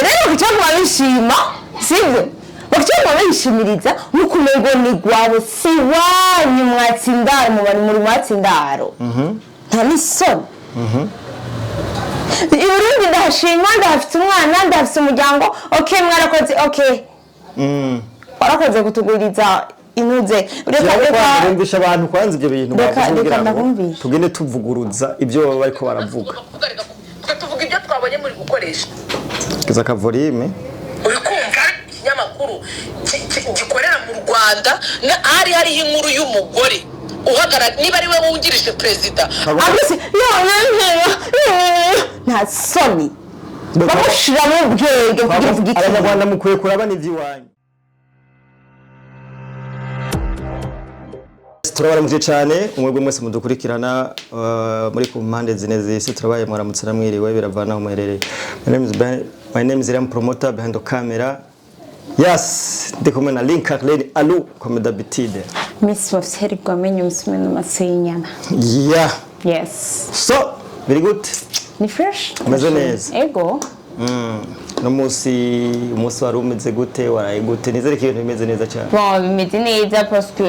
rero kucyangwa bishima sibyo bacyangwa bishimiriza nukumego ni gwabo si wanyu mwatsindaro mu bari muri mwatsindaro nta nisoni Iburundi ndashimwa ndafite umwana ndafite umuryango okay mwarakoze okay warakoze kutuguriza inuze urumvisha abantu kwanza ibyo bintu tugende tuvuguruza ibyo bariko baravuga tuvuga ibyo twabonye muri gukoresha kiza kavorime uri kumva ikinyamakuru gikorera mu Rwanda hari inkuru y'umugore uhagarara niba ari we wungirije president abese nta soni bamushira mu bwenge kugira ngo igiti abanyarwanda mukwiye kuraba n'ivy'iwanyu turabaramuje cyane umwebwe mwese mudukurikirana muri ku mpande zine z'isi turabaye mwaramutse namwiriwe biravana umuherere my name is Ram Promoter behind the camera yes ndikumwe na link lady ALU comme d'habitude Miss Wafseri gwamenye umusumeno masenyana yeah yes so very good ni fresh umeze neza ego no musi wari umeze gute waraye gute nizere ko ibintu bimeze neza cyane bon bimeze neza parce que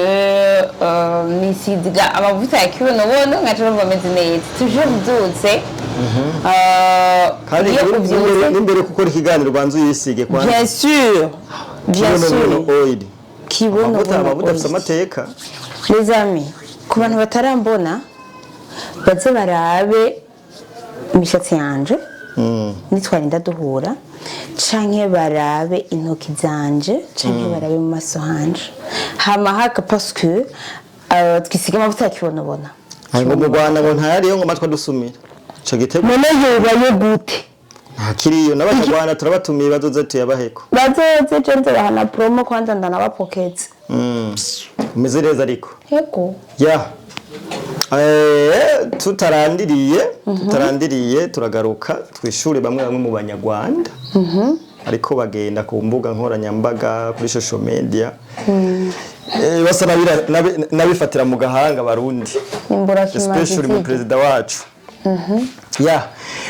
nisiga amavuta ya kibuno bono ngacyo bameze neza toujours byutse kandi n'imbere kuko ikiganiro banzu yisige kwa bien sûr oil kibuno amavuta amateka les amis ku bantu batarambona baze barabe imishatsi yanje nitwarinda duhura canke barabe intoki zanje canke barabe mu maso hanje hama haka parce que twisiga amavuta kibonabona ngo mu Rwanda ngo ntayariyo ngo matwa dusumira ico gitego none yubaye gute ntakiriyo n'abanyarwanda turabatumiye bazoze tuyabaheko bazoze jenze bahana promo kwanza ndana bapoketse umeze neza ariko yego ya tutarandiriye turagaruka twishure bamwe mu banyarwanda ariko bagenda ku mbuga nkoranyambaga kuri social media basa nabifatira mu gahanga barundi especially mu president wacu ya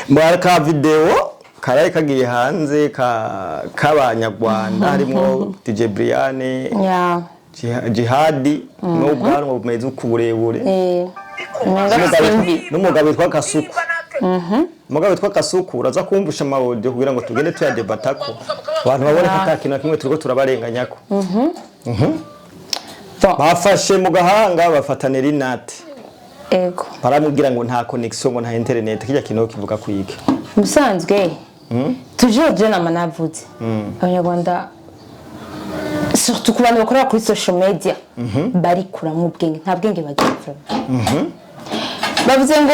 mwaka video karaye kagiye hanze k'abanyarwanda harimo DJ BRIANE DJIHAD n'ubwanwa bumeze ukuburebure n'umugabo witwa KASUKU umugabo witwa KASUKU uraza kumvusha amaudio kugira ngo tugende tuyadebatako abantu babone ko kino kimwe turiko turabarenganyako bafashe mu gahanga bafata NELLY NAT ego baramubwira ngo nta connection ngo nta internet kijya kino kivuga kwike musanzwe toujours je namanavuze abanyarwanda surtout ku bantu bakorera kuri social media bari kuramwe ubwenge nta bwenge bagira bavuze ngo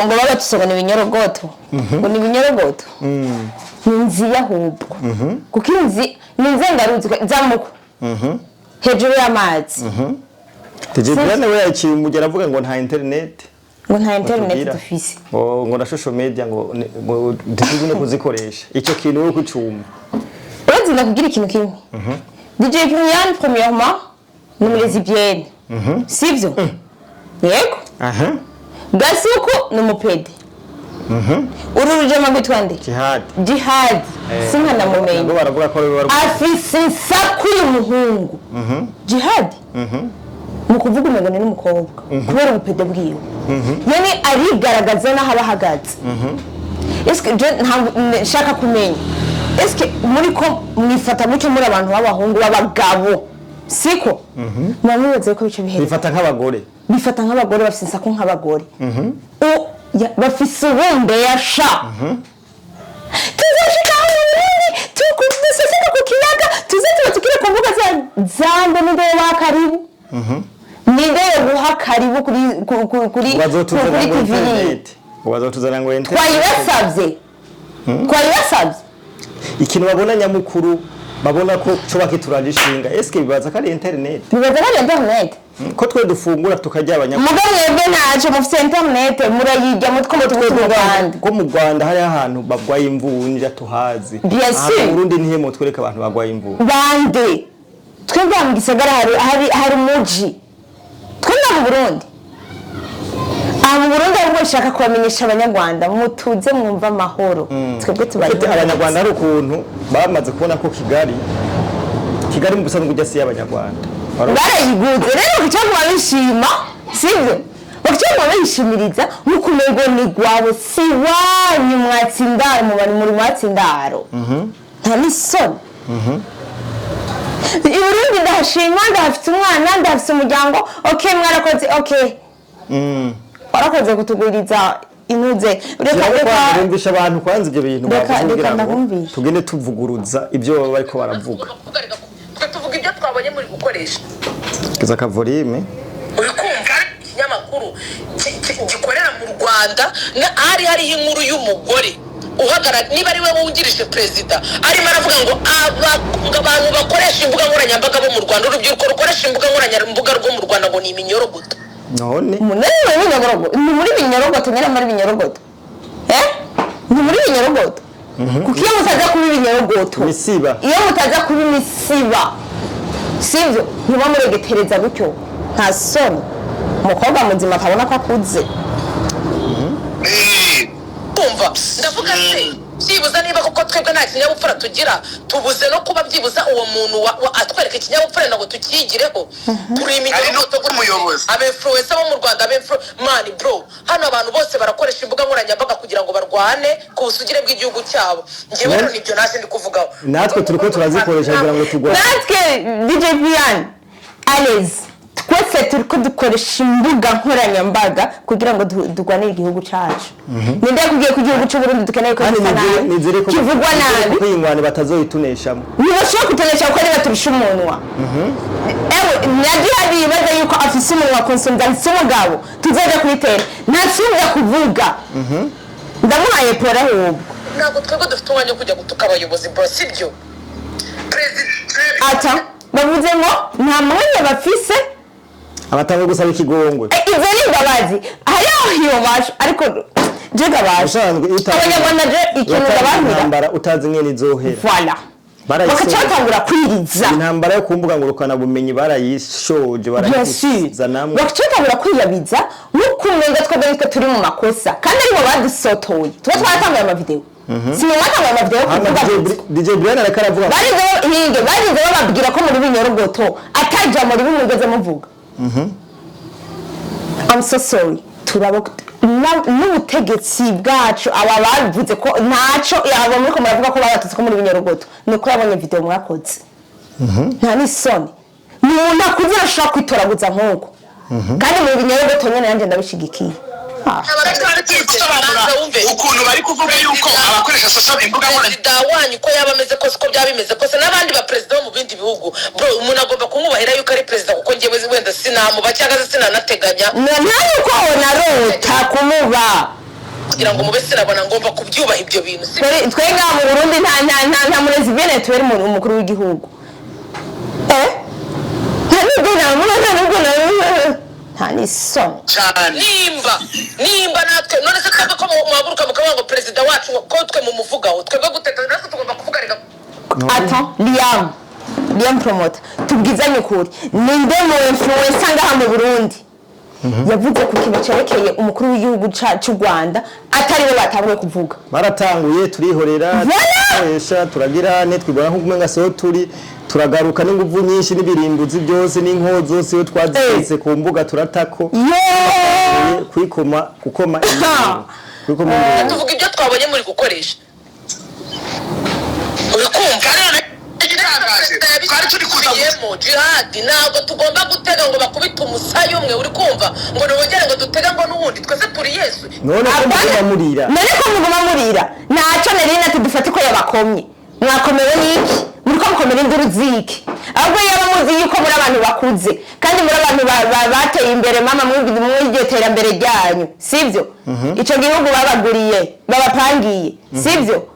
babatusogana ibinyorogoto ngo ni ibinyorogoto ninzi yahubwo kuko inzi ninze ngaruzi zamuko hejuru y'amazi DJIHAD we yakimugera avuga ngo nta internet dufise ngo na social media ngo tuzi no kuzikoresha icyo kintu wo kucumba urazi ndakugira ikintu kimwe DJ BRIANE premièrement ni lesbienne sivyo yego KASUKU ni umupede ururuje magwitwa nde DJIHAD sinka namumenye ngo baravuga ko afise saku y'umuhungu DJIHAD mu kuvuga umengo ni n'umukobwa kubera ubupede bwiwe yani arigaragaza naho abahagaze eske je shaka kumenya eske muri ko mwifata mucyo muri abantu b'abahungu b'abagabo siko namubaze ko bice bihera bifata nk'abagore bafise insako nk'abagore bafise ubumbe yasha tuzashika tukuduseseka ku kiyaga tukire ku mbuga zambe n'inde bakaribu ninde guha karibu kuri wazotuzana ngo internet twayibasabye ikintu babona nyamukuru babona ko coba kiturajishinga eske bibaza kari internet ko twe dufungura tukajya abanyamaguru mugabwe naco mufite internet murayijya mutko Rwanda ko mu Rwanda hari ahantu bagwaye imvunja tuhazi mu Burundi nihe mu twereka abantu bagwaye imvunja bande twebwe mu gisagara hari umuji twebwe mu Burundi mu Burundi ahubwo nshaka kubamenyesha abanyarwanda mutuze mwumva amahoro twebwe tubaye abanyarwanda ari ukuntu bamaze kubona ko Kigali mu busanzwe ujya si y'abanyarwanda barayiguze rero kucyangwa bishima sivyo bacyangwa bayishimiriza mukumego ni gwabo si wanyu mwatsindaro mu bari muri mwatsindaro nta nisoni i Burundi ndahashima ndahafite umwana ndahafite umuryango okay mwarakoze okay warakoze kutuguriza inuze reka rumvisha abantu kwanza ibyo bintu bavugira ngo tugende tuvuguruza ibyo bariko baravuga tuvuga ibyo twabonye muri gukoresha kiza kavorime uri kumva ikinyamakuru gikorera mu Rwanda hari inkuru y'umugore uhagarara niba ari we wungirije president arimo aravuga ngo abantu bakoresha imbuga nkoranyambaga bo mu Rwanda urubyiruko rukoresha imbuga nkoranyambaga rwo mu Rwanda ngo ni iminyorogoto none munene w'inyorogoto ni muri binyorogoto nyara muri binyorogoto ni muri binyorogoto kuko iyo mutaza kuba ibinyorogoto misiba iyo mutaza kuba imisiba sivyo ntiba muregetereza gutyo nta soni umukobwa muzima atabona ko akuze umva ndavuga se byibuza niba kuko twebwe nta kinyabupfura tugira tubuze no kuba byibuza uwo muntu atwereka ikinyabupfura ngo tukigireho turi iminyorogoto umuyobozi abefluencer bo mu Rwanda man bro hano abantu bose barakoresha imbuga nkoranyambaga kugira ngo barwane ku busugire bw'igihugu cyabo ngewe rero nibyo nase ndi kuvugaho natwe turiko turazikoresha kugira ngo tugwa natwe DJ BRIANE alezi twese turiko dukoresha imbuga nkoranyambaga kugira ngo dugwanire igihugu cyacu ninde kugiye ku gihugu cy'u Burundi dukeneye ko kivugwa nabi kwingwane batazoyituneshamo nibashaka kutonesha uko niba turusha umunwa ewe NELLY bibaza yuko afise umunwa konsumdansi umugabo tuzoja kubitera ntasubira kuvuga ndamuhaye pora ahubwo ntabwo twebwe dufite umwanya wo kujya gutuka abayobozi bro sibyo ata bavuze ngo nta mwanya bafise abatanga gusaba ikigongwe izo ni imbabazi hariho hiyo basho ariko je gabasho abanyarwanda je ikintu gabahira intambara utazi ngene izohera voilà bakacatangura kwiriza intambara yo kumbuga ngo rukana bumenyi barayishoje barayisiza namwe bakacatangura kwiyabiza n'ukumenga twagaritwe turi mu makosa kandi aribo badusotoye tuba twatangaye amavideo sinumata amavideo DJ BRIANE arakaravuga barize bababwira ko muri binyorogoto ataja muri bimugeze muvuga I'm so sorry turabo n'ubutegetsi bwacu aba bavuze ko ntaco yabo muri ko muravuga ko babatutse ko muri binyorogoto ni ko yabonye video mwakoze nta nisoni umuntu akuze ashaka kwitoraguza nk'uko kandi muri binyorogoto nyene nanje ndabishigikiye ukuntu bari kuvuga yuko abakoresha social imbuga nkoranyambaga ko yaba ameze kose ko byaba bimeze kose n'abandi ba president mu bindi bihugu bro umuntu agomba kumwubahira yuko ari president kuko ngiye wenda sinamuba cyangwa se sinanateganya nta yuko narota kumuba kugira ngo mube sinabona ngomba kubyubaha ibyo bintu twenga mu Burundi nta murezi bene twere mu mukuru w'igihugu nta nisoni nimba natwe none se twebwe ko muhaguruka mukavuga ngo perezida wacu ko twe mu muvugaho twebwe guteka natwe tugomba kuvuga reka ata Liam promoter tubwizanye ukuri ninde mu influencer ngaha mu Burundi yavuze ku kintu cyerekeye umukuru w'igihugu cy'u Rwanda atari bo batanguye kuvuga baratanguye turihorera twesha turagira ne twibona nk'umenga so turagaruka n'inguvu nyinshi n'ibirimbuzi byose n'inkozo zose yo twazitse ku mbuga turatako kwikoma gukoma tuvuga ibyo twabonye muri gukoresha uri kumva twari turi kuzamo jihad ntabwo tugomba gutega ngo bakubite umusayi umwe uri kumva ngo nibongere ngo dutega ngo n'ubundi twese turi Yesu none ko muguma murira naco NELLY NAT dufate ko yabakomye mwakomewe n'iki muriko mukomera induru ziki ahubwo yaba muzi yuko muri abantu bakuze kandi muri abantu bateye imbere mama mwigitera imbere ryanyu sivyo ico gihugu babaguriye babapangiye sivyo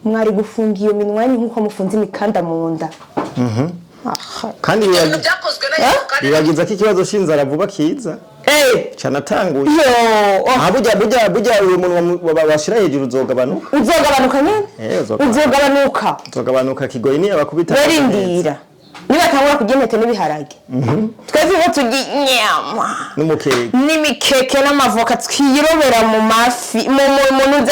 mwari gufunga iyo minwanyi nkuko mufunze imikanda mu nda kandi bibagiza ko ikibazo shinzara vuba kiza canatanguye burya uyu muntu bashira hejuru uzogabanuka nyene uzogabanuka kigoyi ni abakubita berindira niba tangura kurya intete n'ibiharage twese tugi nyama n'imikeke n'amavoka twirobera mu mafi mu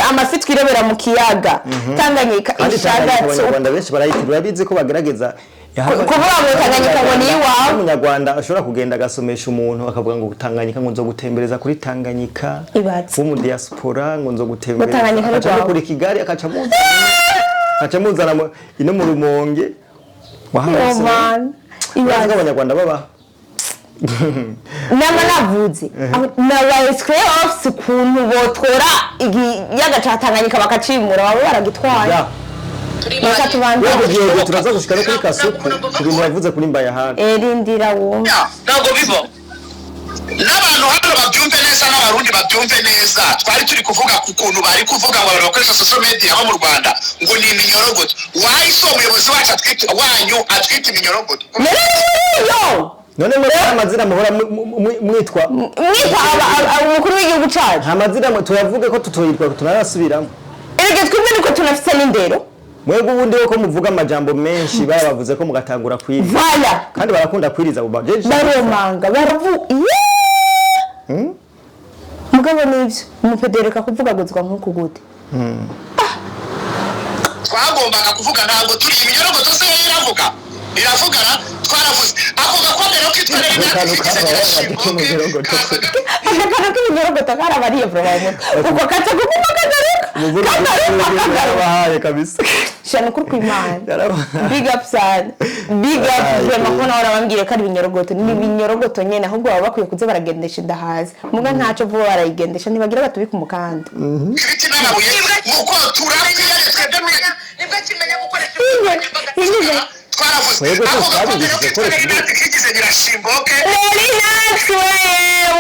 amafi twirobera mu kiyaga Tanganyika ishagatse Abanyarwanda benshi barayitirura bizi ko bagerageza kuvuga ngo Tanganyika ngo ni iwawe umunyarwanda ashobora kugenda agasomesha umuntu akavuga ngo Tanganyika ngo nzo gutembereza kuri Tanganyika mu diaspora ngo nzo gutembereza akaca kuri Kigali akaca muzana ino mu Rumonge ibaza Abanyarwanda baba nama navuze nabaye office kuntu botora igiyaga ca Tanganyika bakacimura baba baragitwaye Reka tubanze turaza gushika kuri Kasuku ibintu bavuze kuri Mbayahari erindira wumva ntabwo bivo n'abantu hano babyumve neza n'abarundi babyumve neza twari turi kuvuga ku kuntu bari kuvuga ngo abantu bakoresha social media bo mu Rwanda ngo ni iminyorogoto wayiso umuyobozi wacu atwite iminyorogoto none muri amazina muhora mwitwa umukuru w'igihugu cyacu amazina tuyavuge ko tutoyitwa tunarasubiramo erege twebwe niko tunafite n'indero mwego ubundi ko muvuga amajambo menshi bavuze ko mugatangura kwiriza kandi barakunda kwiriza abo bajeje baromanga baravu mugabo nivyo umupedereka kuvuga guzwa nkuko gute twagombaga kuvuga ntabwo turi iminyorogoto se iravugana twaravuze ako gakomero kitwarira akakana k'iminyorogoto karabariye probablement uko kaca kukuvuga bahaye kabisa shana kuri kwimana big up sana big up vraiment ko nawe bambwiye ko ari ibinyorogoto ni ibinyorogoto nyene ahubwo baba bakwiye kuze baragendesha indahazi muga ntaco vuba barayigendesha ntibagira batubika umukanda ibiti n'amabuye muko turabiye twebwe nibwo kimenya gukoresha twaravuze ako gakomero kitwarira kigize birashimboke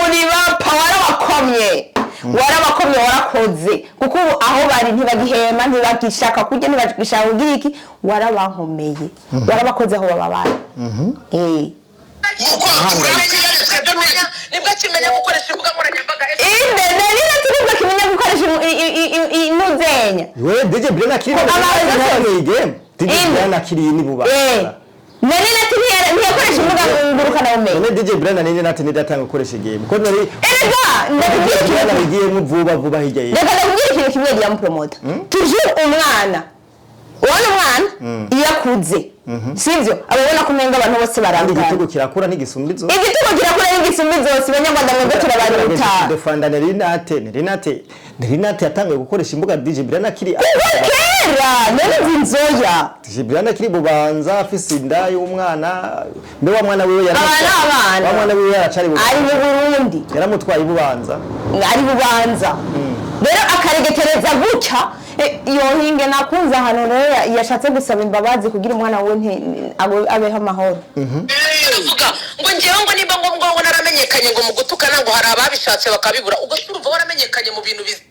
uri bapa warabakomye warakoze kuko aho bari ntibagihema ntibagishaka kurya ntibagishaka kugira iki warabankomeye warabakoze aho bababaye muko turabiye twebwe nibwo kimenya gukoresha imbuga nkoranyambaga nina turibwa kimenya gukoresha inuzenya we DJ Brianne akiri DJ Brianne akiri ni buba nani nati ntiyakoresha imbuga ngurukana bumenyi none DJ Brianne nini nati nidatanga gukoresha game ko nari ndakubwira nagiye mu vuba hirya reka ndakubwira ikintu kimwe giya mupromoter toujours umwana yakuze sivyo ababona kumenga abantu bose barangana igitugo kirakura n'igisumbizo abanyarwanda mwebwe turabaruta defanda Nelly Nat yatangiye gukoresha imbuga DJ Brianne akiri kera nari nzoya DJ Brianne akiri bubanza afise inda y'umwana mbe wa mwana wiwe yaracari ari mu Burundi yaramutwaye bubanza rero akaregetereza gutya yohinge nakunza hano rero yashatse gusaba imbabazi kugira umwana we abeho amahoro uvuga ngo ngewe ngo niba ngo naramenyekanye ngo mu gutukana ngo hari ababishatse bakabibura ugashuruva waramenyekanye mu bintu bizima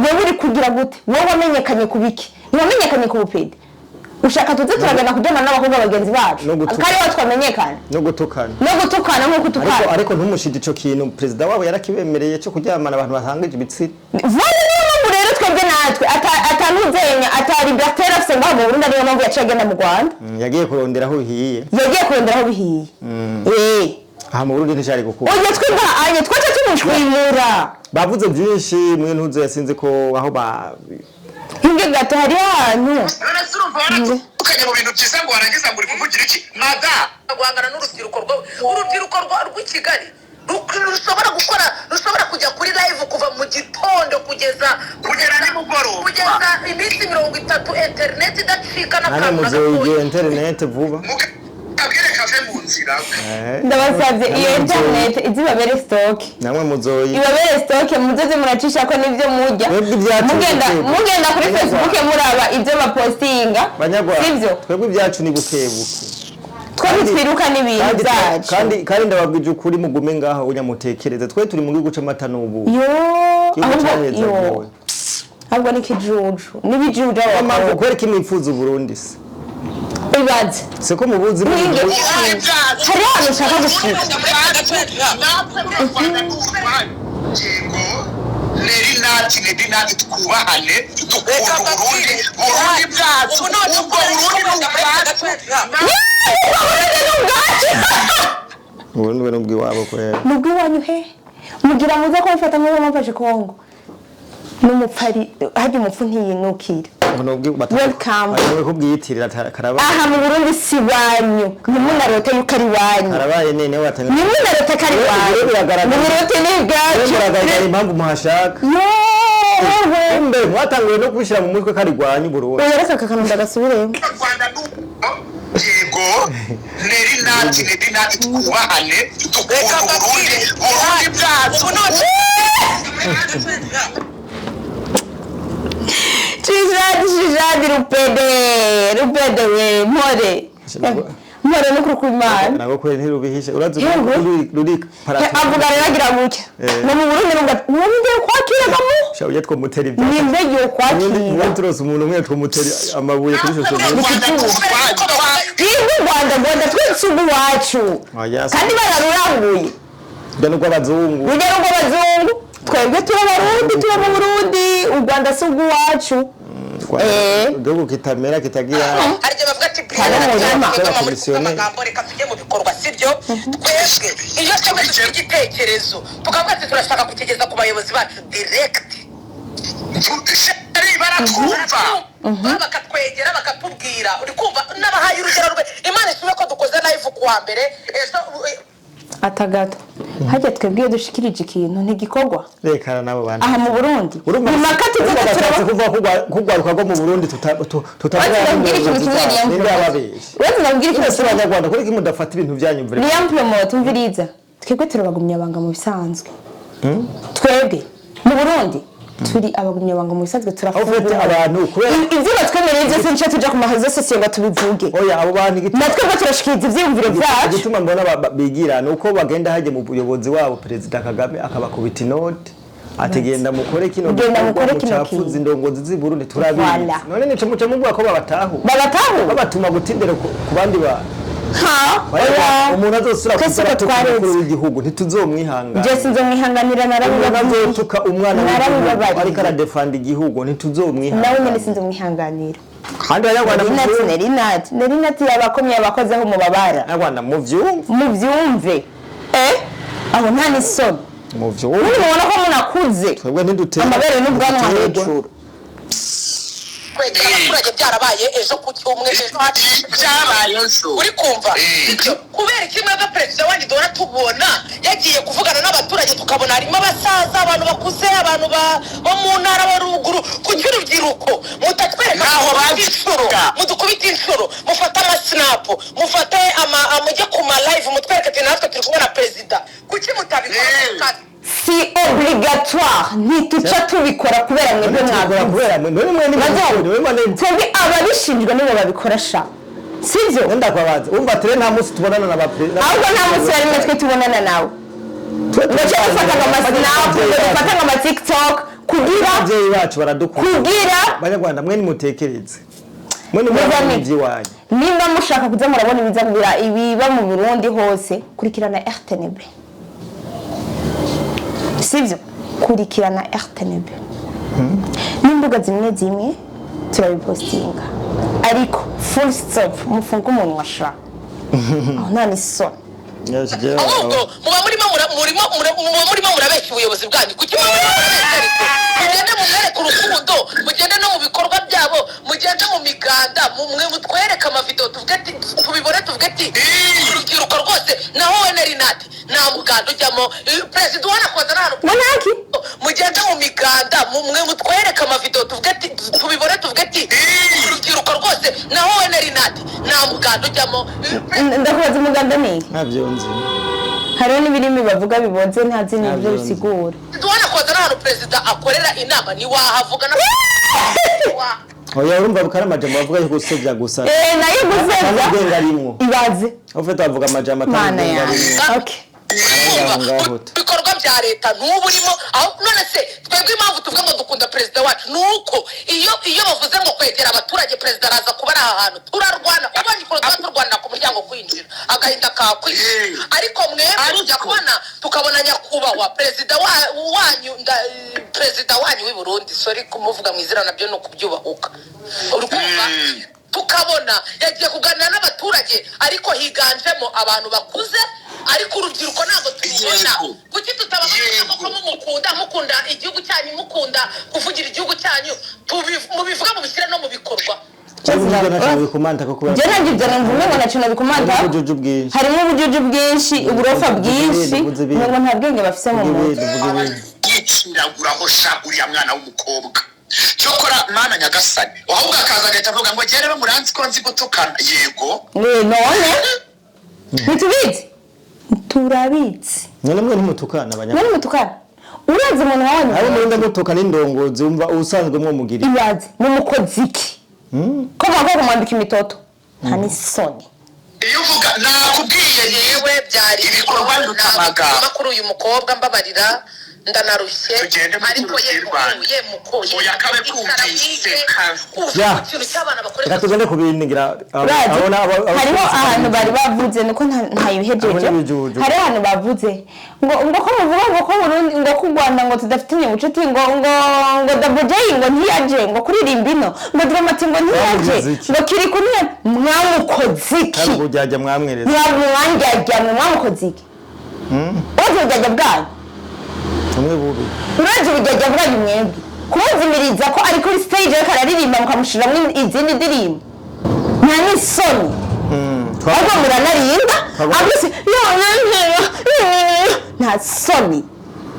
wowe uri kugira gute wowe wamenyekanye kubiki wamenyekanye ku bupede ushaka tuze turagana kujyana n'abakobwa bagenzi bacu akari bo twamenyekana no gutukana nkuko tukana ariko ntumushide ico kintu president wabo yarakibemereye cyo kujyamana abantu bahangije ibitsina rero twebwe natwe atanuzenya atari gatera afise ngaho mu Burundi ariyo mpamvu yaciye agenda mu Rwanda yagiye kurondera aho bihiye aha mu Burundi ntishari gukura oya twebwe twaca tumushwimura bavuze byinshi mwe ntuze yasinze ko aho ba hinge gato hari ahantu ukanye mu bintu byiza ngo warangiza ngo uri kuvugira iki mada guhangana n'urubyiruko rw'i Kigali rushobora kujya kuri live kuva mu gitondo kugeza nimugoroba kugeza iminsi 30 internet idacika n'akantu internet vuba kabwire kave mu nzira ndabasabye iyo internet izibabere stock namwe muzoyi ibabere stock muzoze muracisha ko nivyo mujya mugenda kuri Facebook muraba ibyo bapostinga sivyo twebwe ibyacu ni bukebuke twiruka n'ibintu byacu kandi ndababwije ukuri mugume ngaho unyamutekereze twe turi mu gihugu c'amata n'ubu ahubwo ni kijuju nibijuju abo kwera kimwifuza Burundi se ibaze siko mubuzi hari ahantu ushaka gushika NELLY NAT twubahane dukunda Burundi bwacu ubwo Burundi n'ubwi wabo kwera nubwo wanyu he mugira muza ko mfata ngo bamfashe Kongo n'umupfari haje umupfu ntiyinukira welcome ari kubwiyitirira karaba aha mu Burundi si wanyu nimunarota yuko ari wanyu karabaye nene watanga nimunarota kari wanyu mu Burundi ni bwacu biragaragara impamvu muhashaka mbe mwatanguye no kubishira mu mutwe kari gwanyu Burundi reka kakanunda gasubiremo yego NELLY NAT twubahane dukunda Burundi bwacu Jihad rupede we more no kurukumana nabo kwere ntirubihishe urazi ruri avuga reragira gutya no mu Burundi n'ubwo kwakira gamu shabuye two muteri ni mbege kwakira ni turose umuntu umwe two muteri amabuye kuri social Rwanda twitsugu wacu kandi bararuranguye ndano kw'abazungu twebwe turabarundi tuba mu Burundi u Rwanda si wacu Dogo kitamera kitagira arije bavuga ati BRIANE amagambo reka tujye mu bikorwa sibyo twebwe iyo cyo igitekerezo tukavuga ati turashaka kukigeza ku bayobozi bacu direct baratwumva bakatwegera bakatubwira uri kumva n'abahaye urugero rwe Imana isube ko dukoze live kuwa mbere atagato hajya twebwiye dushikirije ikintu ntigikorwa rekana nabo bandi aha mu Burundi mu makati kuva kugwaruka go mu Burundi tutavuga wese nabwira ikintu cy'abanyarwanda kuri kimudafata ibintu byanyumvira ni ampromote umviriza twebwe turabagumya banga mu bisanzwe twebwe mu Burundi turi abagumya banga mu bisanzwe turafungura abantu ivyo batwemereye byose nce tuja ku mahazo sosiyo ngo tubivuge oya abo bantu natwe turashikiriza ivyumviro byacu gituma mbona bigira nuko bagenda haje mu buyobozi wabo Perezida Kagame akabakubita inote ategenda mukore kino cyafuze indongozi z'i Burundi turabizi none nico muce mubwa ko babatahu babatuma gutindera ku bandi ba umuntu azosura ku igihugu ntituzomwihanga je sinzomwihanganira narabibazuka umwana ariko aradefanda igihugu ntituzomwihanga nawe nyene sinzomwihanganira kandi abanyarwanda NELLY NAT yabakomye abakozeho mu babara abanyarwanda muvyumve aho nta nisoni muvyumve mubona ko munakuze twebwe ntidutera amabere n'ubwanwa hejuru kwegera abaturage byarabaye ejo ku cyumweru byabaye uri kumva kubera kimwe ga Perezida wanjye dora tubona yagiye kuvugana n'abaturage tukabona harimo abasaza abantu bakuze abantu bo mu ntara wa ruguru kugira urubyiruko mutatwereka aho babishuro mudukubita inshuro mufata amasnap mufate amujye ku ma live mutwereke ati natwe turi kumwe na Perezida kuki mutabikora si obligatoire ntituca tubikora kubera mwebwe twebwe ababishinzwe nibo babikora sha sivyo wenda kwabaza umva tere nta munsi tubonana na baperezida ahubwo nta munsi yarimwe twe tubonana nawe ndetse dufata amasnap dufata ama TikTok kugira abavyeyi bacu baradukunda kugira abanyarwanda mwe nimutekereze mwe nimuvyi wanyu nimba mushaka kuza murabona ibizabira ibiba mu Burundi hose kurikirana RTNB sivyo kurikirana RTNB n'imbuga zimwe turabipostinga ariko full stop mufunga umuntu washa nta niso ahubwo muba murimo murabeshya ubuyobozi bwanyu kuki mugende mumwereke urukundo mugende no mu bikorwa byabo mugende mu miganda mumwe mutwereke amavideo tuvuge ati tubibone tuvuge ati urubyiruko rwose naho NELLY NAT nta muganda ujyamo Perezida ubona koza n'ahantu mugende mu miganda mumwe mutwereke amavideo tuvuge ati tubibone tuvuge ati urubyiruko rwose naho NELLY NAT nta muganda ujyamo ndakubaza umuganda ni ntabyo nzi hariho n'ibirimi bavuga bibonze ntazi n'ibyo bisigura ubona koza n'ahantu Perezida akorera inama ntiwahavuga na oya urumva bukara amajambo bavuga yo gusebya gusa nayo gusebya ibaze ufite bavuga amajambo atandukanye bikorwa bya leta n'ubu urimo aho none se twebwe impamvu tuvuga ngo dukunda perezida wacu nuko iyo bavuze ngo kwegera abaturage perezida araza kuba ari aha hantu turarwana ubonye ukuntu tuba turwanira ku muryango kwinjira agahinda kakwishe ariko mwebwe tujya kubona tukabona nyakubahwa perezida wanyu w'i Burundi sorry kumuvuga mu izina nabyo no kubyubahuka urukumva tukabona yagiye kuganira n'abaturage ariko higanjemo abantu bakuze ariko urubyiruko ntabwo tubibona kuki tutababona ko mukunda igihugu cyanyu mukunda kuvugira igihugu cyanyu mubivuga mu bishyira no mu bikorwa harimo ubujuju bwinshi uburofa bwinshi ngo nta bwenge bafise mu mutwe yiciraguraho uriya mwana w'umukobwa cyokora mana nyagasani ahubwo akaza agahita avuga ngo gere bamuranzi ko nzi gutukana yego none ntitubizi turabitse none mwe ntimutukana none mutukana urazi umuntu wanyu ari muri ndamutukana indongozi umva usanzwe mwo mugiri ibaze n'umukozi iki ko bagomba kumwambika imitoto nta n'isoni iyo uvuga nakubwiye yewe byari ibikorwa ndutamaga makuru uyu mukobwa mbabarira ndanarushye ariko ye mukoye yakabe kumvise ikintu cy'abana bakoresha tugende kubingira hariho ahantu bari bavuze nuko ntayibihejeje hari ahantu bavuze ngo ko muvuga ngo ko Burundi ngo ku Rwanda ngo tudafitinye ubucuti ngo WJ ngo ntiyaje ngo kuririmba ino ngo Dramati ngo ntiyaje ngo kiri kuniye mwamukoziki ntabwo byajya mwamwereza mwamukoziki ujya bwanyu umwe bubi uraje bijya bwanyu mwebwe kumuzimiriza ko ari kuri stage ariko araririmba mukamushiramo izindi ndirimbo nta n'isoni ahubwo muranarinda abese nta soni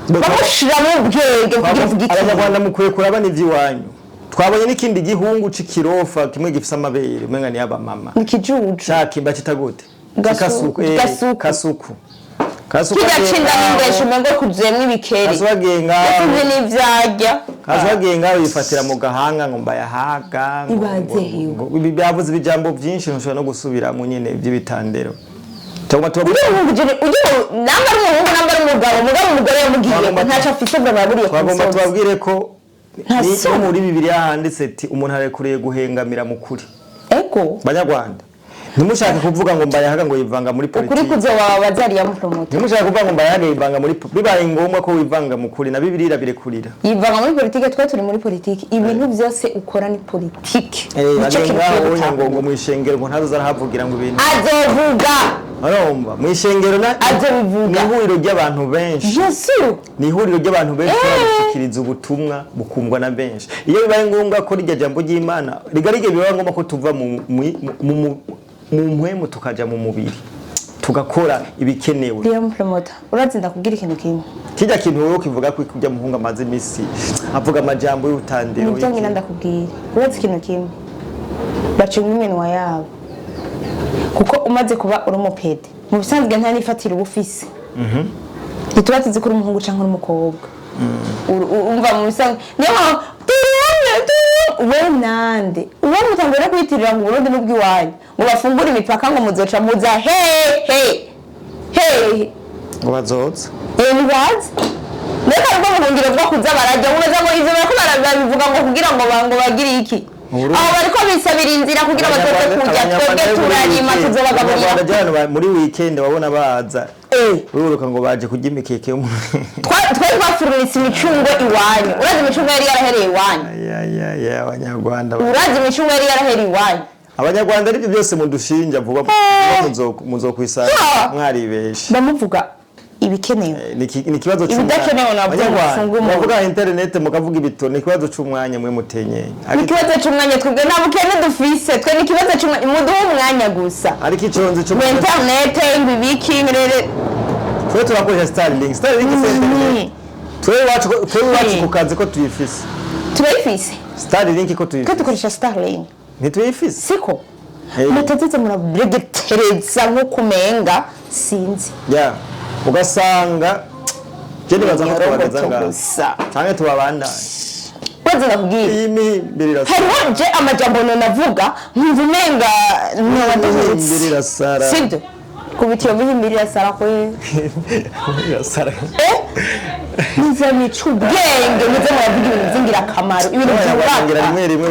bamushiramo ubwenge kugira ngo Abanyarwanda mukwiye kurabana ivy'iwanyu twabonye n'ikindi gihungu c'ikirofa kimwe gifise amabere umenga ni y'abamama ikijuju cyakimba kitagute kasuku kigacinda n'ingesho umengo kuzuyemwo ibikeri kasubagenga kuzi n'ivyarya kasubagenga wifatira mu gahanga ngo mbayahaga ibi byavuze ibijambo byinshi ntushobora no gusubira mu nyene by'ibitandero cyangwa ujye namba ari umuhungu namba ari umugabo yamugiye ntaco afise bwa baburiye twagomba tubabwire ko ni muri Bibiliya handitse ati umuntu arekuriye guhengamira mu kuri ego Banyarwanda ntimushake kuvuga ngo mbayahaga ngo yivanga muri politiki ukuri kuzo wabazari ya promote ntimushake kuvuga ngo mbayahaga yivanga muri bibaye ngombwa ko wivanga mu kuri na Bibiliya irabirekurira yivanga muri politiki twe turi muri politiki ibintu byose ukora ni politiki ngo mwishengero ngo ntazo zarahavugira ngo ibintu azovuga aromba mwishengero na azobivuga ni ihuriro ry'abantu benshi Yesu ni ihuriro ry'abantu benshi barashikiriza ubutumwa bukumvwa na benshi iyo bibaye ngombwa ko rijya jambo ry'Imana rigarige bibaye ngombwa ko tuva mu mpwemu tukaja mu mubiri tugakora ibikenewe Diyo promoter uratsinda kugira ikintu kimwe kijya kintu wowe kivuga ko kujya muhunga amazi imisi avuga amajambo y'utandero nibyo ngina ndakubwira uratse ikintu kimwe bacunga iminwa yabo kuko umaze kuba uri umupede mu bisanzwe nta nifatira ubufise ntituba tuzi ko uri umuhungu canke uri umukobwa umva mu bisanzwe niyo we nande uwo mutangura kwitirira mu Burundi n'ubwiwanyu ngo bafungure imipaka ngo muzoca muza he ngo bazoza nibaze reka rwo muhungiro bwo kuza barajya ubaza ngo ivyo bariko barabivuga ngo kugira ngo bagire iki aho bariko bisabira inzira kugira bazoze kujya twebwe turarima tuzobagaburira muri weekend wabona baza ururuka ngo baje kujya imikeke yo twari bafururitse imicungwe iwanyu urazi imicungwe yari yarahereye iwanyu Abanyarwanda urazi imicungwe yari yarahereye iwanyu Abanyarwanda aribyo byose mudushinja vuba muzokwisanga mwaribeshe ndamuvuga ibikenewe ni kibazo ibidakenewe nabyo muvuga internet mukavuga ibito ni kibazo cy'umwanya mwe mutenye ni kibazo cy'umwanya twebwe nta bukene dufise twe ni kibazo cy'umwanya muduhe umwanya gusa ariko iconze cyo internet ibiki rere twe turakoresha Starlink twe wacu kukazi ko tuyifise turayifise Starlink ko tuyifise dukoresha Starlink ntituyifise siko mutazize murabregetereza nko kumenga sinzi ugasanga je nibaza ko twabageza ngasa cyane tubabandanye wazi nakubwira hariho je amajambo navuga nkumva umenga n'abaduhetse sibyo kubitiye muhimbirira sara kwe Sara. nize micu ubwenge muze muravuga ibintu by'ingirakamaro ibintu byubaka rimwe rimwe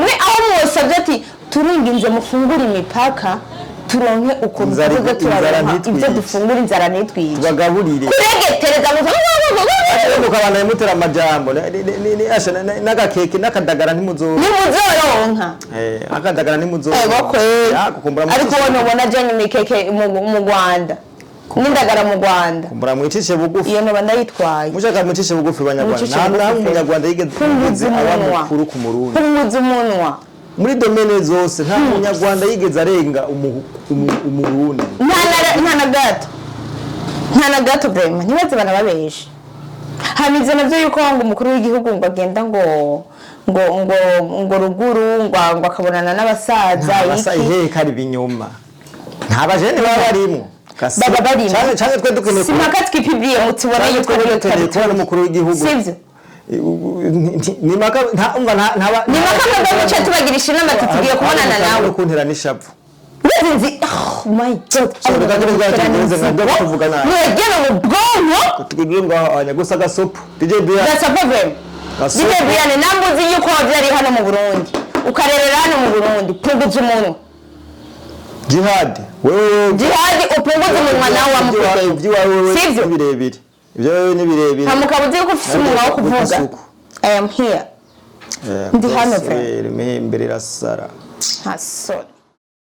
ni aho mwosabye ati turinginze mufungura imipaka turonke ukuntu tuzo turaronka ibyo dufungura inzara nitwiye bagaburire kuregetereza mukabana yimutera amajambo n'agakeke n'akadagara nimuzoronka akadagara ntimuzoronka ariko ubona janye imikeke mu Rwanda n'indagara mu Rwanda kumbura mwicishe bugufi iyo noba ndayitwaye mushaka mwicishe bugufi banyarwanda nta munyarwanda yigeze aba mukuru ku Murundi kumbuza umunwa muri domene zose nta munyarwanda yigeze arenga umurundi nta na gato brema ntibaze bana babeshe hamize navyo yuko ngo umukuru w'igihugu ngo agenda ngo ruguru ngo akabonana n'abasaza iki kari binyuma nta bajene baba barimo baba barimo cyane twe dukeneye simaka twipibriye mutibona yuko ari umukuru w'igihugu sivyo nimaka mugace tubagirisha inama tugiye kubonana nawe kuntera n'ishavu nzi oh my god mwegera mu bwonko tugiye ngo abanyagusa gasopo DJ Brian gasopo vem DJ Brian nambuzi yuko wavyari hano mu Burundi ukarerera hano mu Burundi punguza umuntu Jihad wewe Jihad upunguza umunwa nawe wamukora sivyo birebire ibyo ni birebire hamukabuze ko ufite umunwa wo kuvuga I am here ndi hano vem imbere rasara hasoni